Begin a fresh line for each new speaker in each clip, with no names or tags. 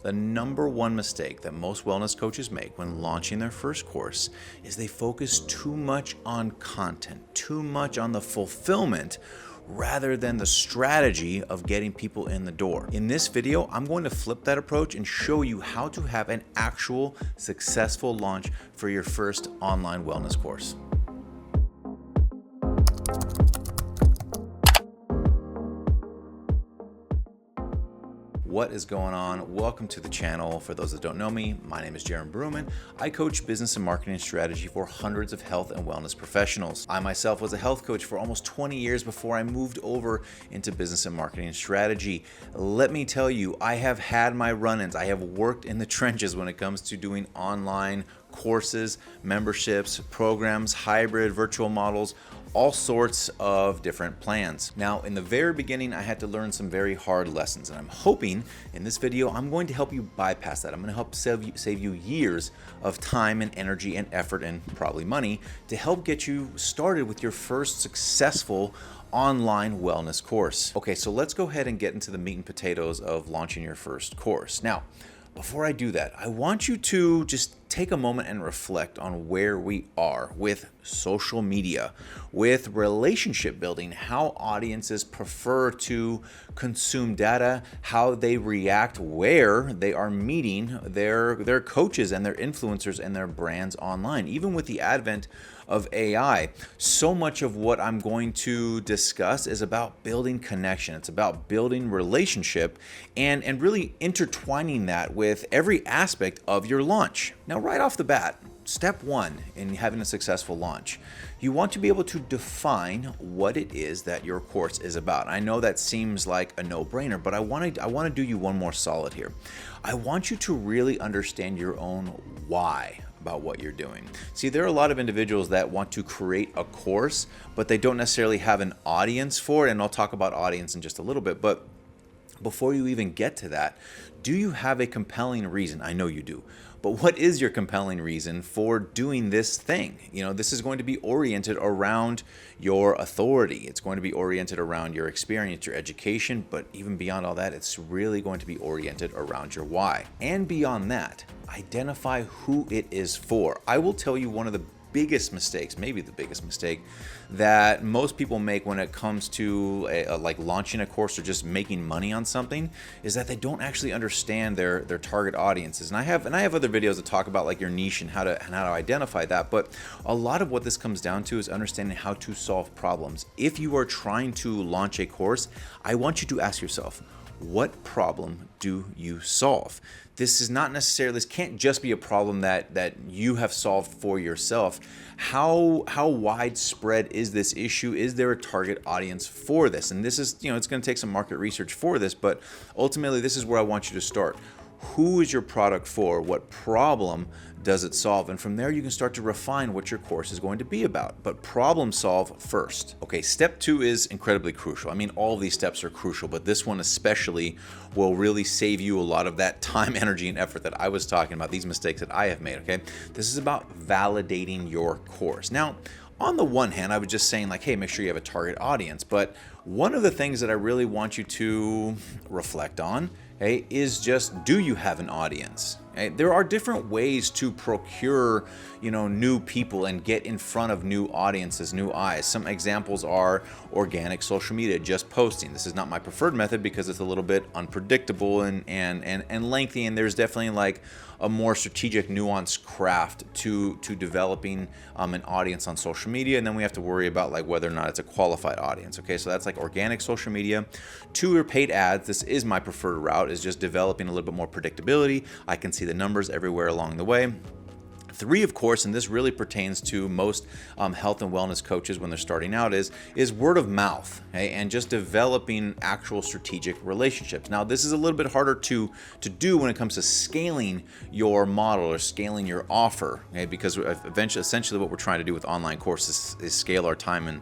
The number one mistake that most wellness coaches make when launching their first course is they focus too much on content, too much on the fulfillment, rather than the strategy of getting people in the door. In this video, I'm going to flip that approach and show you how to have an actual successful launch for your first online wellness course. What is going on? Welcome to the channel. For those that don't know me, my name is Jaron Bruman. I coach business and marketing strategy for hundreds of health and wellness professionals. I myself was a health coach for almost 20 years before I moved over into business and marketing strategy. Let me tell you, I have had my run-ins. I have worked in the trenches when it comes to doing online courses, memberships, programs, hybrid, virtual models, all sorts of different plans. Now, in the very beginning, I had to learn some very hard lessons, and I'm hoping in this video, I'm going to help you bypass that. I'm going to help save you years of time and energy and effort and probably money to help get you started with your first successful online wellness course. Okay, so let's go ahead and get into the meat and potatoes of launching your first course. Now, before I do that, I want you to just take a moment and reflect on where we are with social media, with relationship building, how audiences prefer to consume data, how they react, where they are meeting their coaches and their influencers and their brands online. Even with the advent of AI, so much of what I'm going to discuss is about building connection. It's about building relationship and really intertwining that with every aspect of your launch. Now, right off the bat, step one in having a successful launch, you want to be able to define what it is that your course is about. I know that seems like a no-brainer, but I want to do you one more solid here. I want you to really understand your own why about what you're doing. See, there are a lot of individuals that want to create a course, but they don't necessarily have an audience for it, and I'll talk about audience in just a little bit, but before you even get to that, do you have a compelling reason? I know you do. But what is your compelling reason for doing this thing? You know, this is going to be oriented around your authority. It's going to be oriented around your experience, your education, but even beyond all that, it's really going to be oriented around your why. And beyond that, identify who it is for. I will tell you one of the biggest mistakes, maybe the biggest mistake that most people make when it comes to like launching a course or just making money on something is that they don't actually understand their target audiences. And I have other videos that talk about like your niche and how to identify that. But a lot of what this comes down to is understanding how to solve problems. If you are trying to launch a course, I want you to ask yourself, what problem do you solve? This is not necessarily, this can't just be a problem that you have solved for yourself. How widespread is this issue? Is there a target audience for this? And this is, it's going to take some market research for this, but ultimately this is where I want you to start. Who is your product for? What problem does it solve? And from there, you can start to refine what your course is going to be about. But problem solve first. Okay, step two is incredibly crucial. I mean, all of these steps are crucial, but this one especially will really save you a lot of that time, energy, and effort that I was talking about, these mistakes that I have made, okay? This is about validating your course. Now, on the one hand, I was just saying like, hey, make sure you have a target audience. But one of the things that I really want you to reflect on, okay, is just, do you have an audience? Okay? There are different ways to procure, new people and get in front of new audiences, new eyes. Some examples are organic social media, just posting. This is not my preferred method because it's a little bit unpredictable and lengthy, and there's definitely like a more strategic, nuanced craft to developing an audience on social media, and then we have to worry about like whether or not it's a qualified audience. Okay, so that's like organic social media. Two are paid ads. This is my preferred route, is just developing a little bit more predictability. I can see the numbers everywhere along the way. Three, of course, and this really pertains to most health and wellness coaches when they're starting out, is word of mouth, okay? And just developing actual strategic relationships. Now, this is a little bit harder to do when it comes to scaling your model or scaling your offer, okay? Because essentially what we're trying to do with online courses is scale our time and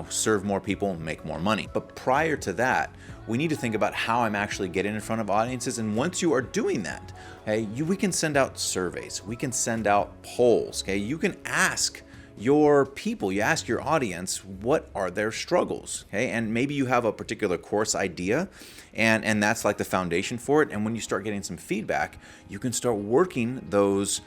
serve more people and make more money. But prior to that, we need to think about how I'm actually getting in front of audiences. And once you are doing that, okay, we can send out surveys, we can send out polls, okay? You can ask your people, you ask your audience, what are their struggles, okay? And maybe you have a particular course idea and that's like the foundation for it. And when you start getting some feedback, you can start working those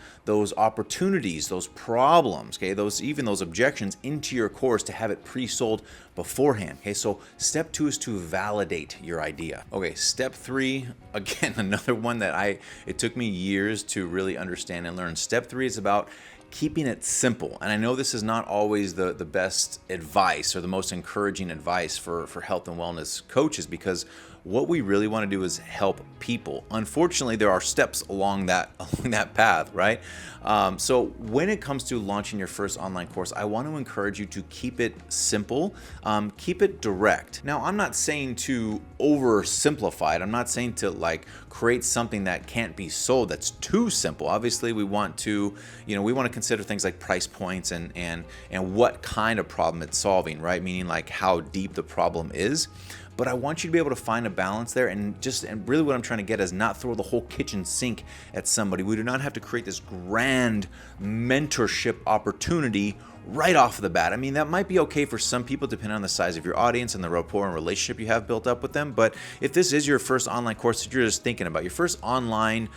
opportunities, those problems, okay, those objections into your course to have it pre-sold beforehand. Okay, so step 2 is to validate your idea. Okay, step 3, again, another one that it took me years to really understand and learn. Step 3 is about keeping it simple. And I know this is not always the best advice or the most encouraging advice for health and wellness coaches, because what we really want to do is help people. Unfortunately, there are steps along that path, right? So when it comes to launching your first online course, I want to encourage you to keep it simple, keep it direct. Now, I'm not saying to oversimplify it. I'm not saying to like create something that can't be sold that's too simple. Obviously, we want to consider things like price points and what kind of problem it's solving, right? Meaning like how deep the problem is. But I want you to be able to find a balance there, and really what I'm trying to get is not throw the whole kitchen sink at somebody. We do not have to create this grand mentorship opportunity right off the bat. I mean, that might be okay for some people depending on the size of your audience and the rapport and relationship you have built up with them. But if this is your first online course that you're just thinking about, your first online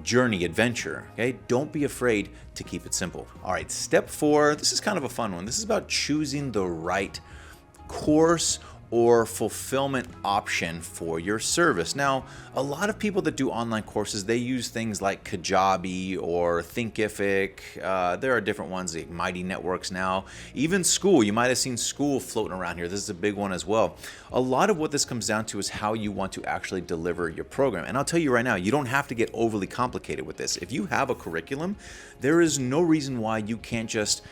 journey, adventure, okay, don't be afraid to keep it simple. All right, step 4, this is kind of a fun one. This is about choosing the right course or fulfillment option for your service. Now, a lot of people that do online courses, they use things like Kajabi or Thinkific. There are different ones, like Mighty Networks now. Even School, you might have seen School floating around here. This is a big one as well. A lot of what this comes down to is how you want to actually deliver your program. And I'll tell you right now, you don't have to get overly complicated with this. If you have a curriculum, there is no reason why you can't just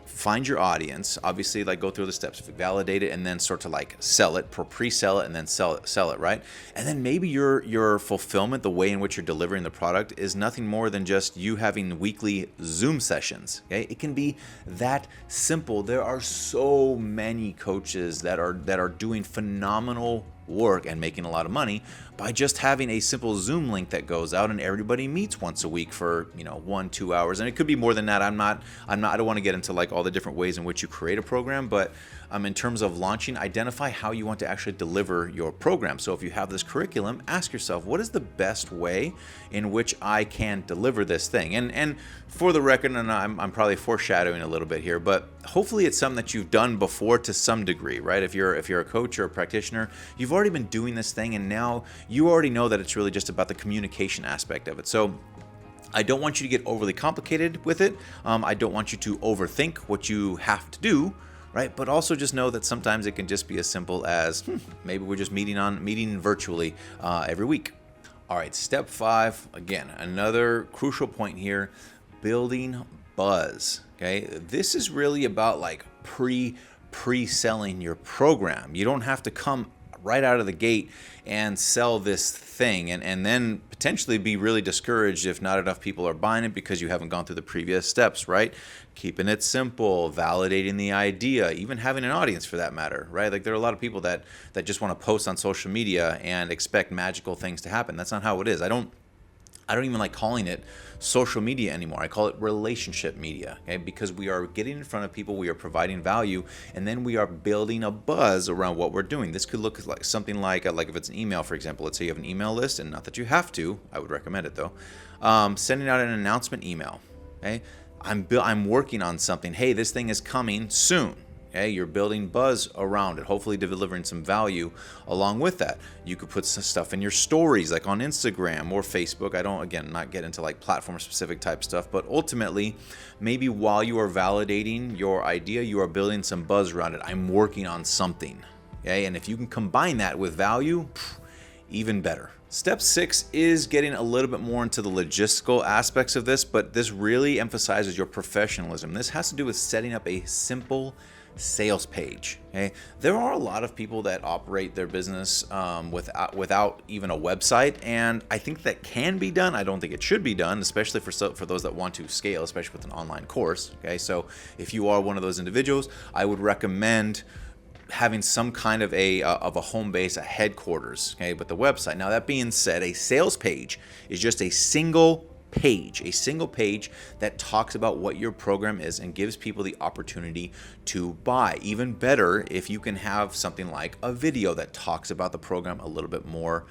find your audience, obviously, like go through the steps, validate it, and then start to like sell it, pre-sell it, and then sell it, right? And then maybe your fulfillment, the way in which you're delivering the product, is nothing more than just you having weekly Zoom sessions. Okay, it can be that simple. There are so many coaches that are doing phenomenal work and making a lot of money by just having a simple Zoom link that goes out and everybody meets once a week for 1-2 hours. And it could be more than that. I don't want to get into like all the different ways in which you create a program, but in terms of launching, identify how you want to actually deliver your program. So if you have this curriculum, ask yourself, what is the best way in which I can deliver this thing? And for the record, and I'm probably foreshadowing a little bit here, but hopefully it's something that you've done before to some degree, right? If you're a coach or a practitioner, you've already been doing this thing, and now you already know that it's really just about the communication aspect of it. So I don't want you to get overly complicated with it. I don't want you to overthink what you have to do, right? But also just know that sometimes it can just be as simple as maybe we're just meeting virtually every week. All right, step 5, again, another crucial point here, building buzz. Okay, this is really about like pre-selling your program. You don't have to come right out of the gate and sell this thing and then potentially be really discouraged if not enough people are buying it because you haven't gone through the previous steps, right? Keeping it simple, validating the idea, even having an audience for that matter, right? Like there are a lot of people that just want to post on social media and expect magical things to happen. That's not how it is. I don't even like calling it social media anymore. I call it relationship media, okay? Because we are getting in front of people, we are providing value, and then we are building a buzz around what we're doing. This could look like something like if it's an email, for example. Let's say you have an email list, and not that you have to, I would recommend it though. Sending out an announcement email, okay? I'm working on something. Hey, this thing is coming soon. Okay, you're building buzz around it, hopefully delivering some value along with that. You could put some stuff in your stories, like on Instagram or Facebook. I don't, again, not get into like platform-specific type stuff, but ultimately, maybe while you are validating your idea, you are building some buzz around it. I'm working on something, okay? And if you can combine that with value, even better. Step 6 is getting a little bit more into the logistical aspects of this, but this really emphasizes your professionalism. This has to do with setting up a simple sales page. Okay, there are a lot of people that operate their business without even a website, and I think that can be done. I don't think it should be done, especially for those that want to scale, especially with an online course. Okay, so if you are one of those individuals, I would recommend having some kind of a home base, a headquarters, okay, with the website. Now that being said, a sales page is just a single page, that talks about what your program is and gives people the opportunity to buy. Even better if you can have something like a video that talks about the program a little bit more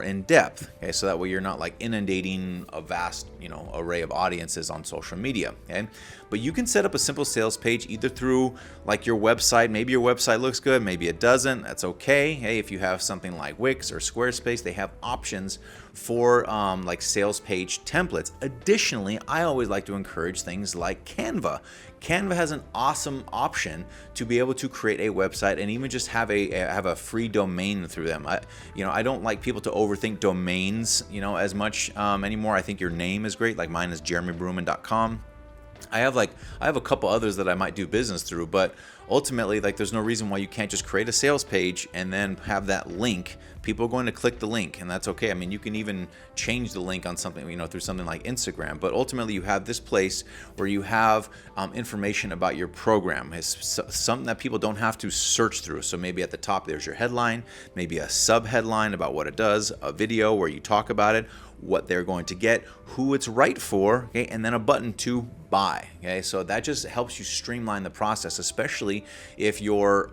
in depth. Okay, so that way you're not like inundating a vast array of audiences on social media. Okay, but you can set up a simple sales page either through like your website. Maybe your website looks good, maybe it doesn't. That's okay. Hey, if you have something like Wix or Squarespace, they have options for like sales page templates. Additionally, I always like to encourage things like Canva. Canva has an awesome option to be able to create a website and even just have a free domain through them. I don't like people to overthink domains, as much anymore. I think your name is great. Like mine is jeremybruman.com. I have a couple others that I might do business through, but ultimately, like, there's no reason why you can't just create a sales page and then have that link. People are going to click the link, and that's okay. I mean, you can even change the link on something, through something like Instagram. But ultimately, you have this place where you have information about your program. It's something that people don't have to search through. So maybe at the top, there's your headline, maybe a sub-headline about what it does, a video where you talk about it, what they're going to get, who it's right for, okay, and then a button to buy. Okay, so that just helps you streamline the process, especially if your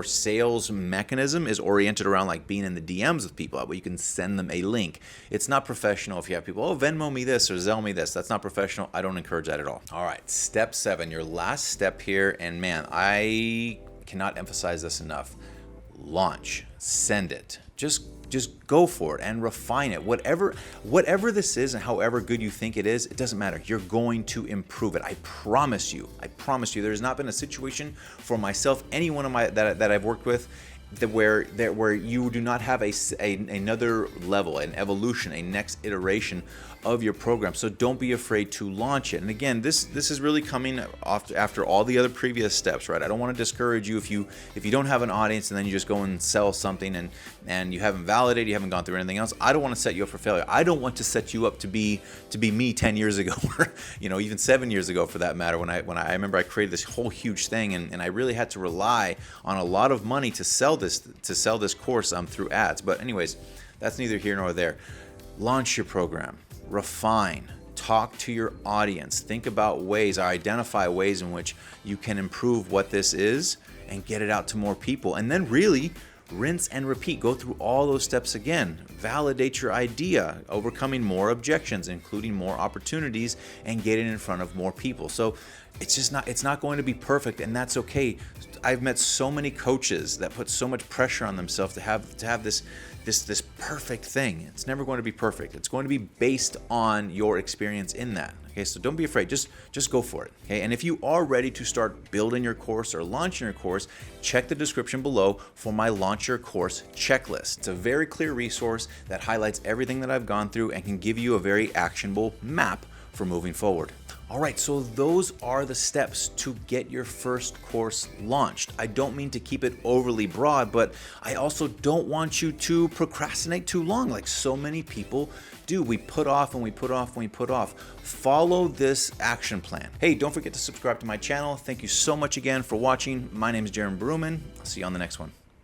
sales mechanism is oriented around like being in the DMs with people, where you can send them a link. It's not professional if you have people, Venmo me this or Zelle me this. That's not professional. I don't encourage that at all. All right, step 7, your last step here, and man, I cannot emphasize this enough. Launch, send it. Just go for it and refine it. Whatever this is and however good you think it is, it doesn't matter. You're going to improve it. I promise you. There's not been a situation for myself, anyone of my that I've worked with, where you do not have another level, an evolution, a next iteration of your program. So don't be afraid to launch it. And again, this is really coming after all the other previous steps, right? I don't want to discourage you if you don't have an audience and then you just go and sell something and you haven't validated, you haven't gone through anything else. I don't want to set you up for failure. I don't want to set you up to be me 10 years ago, or even 7 years ago for that matter. When I remember I created this whole huge thing and I really had to rely on a lot of money to sell this course through ads. But anyways, that's neither here nor there. Launch your program. Refine, talk to your audience, think about ways, or identify ways in which you can improve what this is and get it out to more people. And then really rinse and repeat. Go through all those steps again. Validate your idea, overcoming more objections, including more opportunities, and getting in front of more people. So it's not going to be perfect, and that's okay. I've met so many coaches that put so much pressure on themselves to have this perfect thing. It's never going to be perfect. It's going to be based on your experience in that. Okay, so don't be afraid. Just go for it. Okay, and if you are ready to start building your course or launching your course, check the description below for my Launch Your Course checklist. It's a very clear resource that highlights everything that I've gone through and can give you a very actionable map for moving forward. All right, so those are the steps to get your first course launched. I don't mean to keep it overly broad, but I also don't want you to procrastinate too long like so many people do. We put off and we put off and we put off. Follow this action plan. Hey, don't forget to subscribe to my channel. Thank you so much again for watching. My name is Jeremy Bruman. I'll see you on the next one.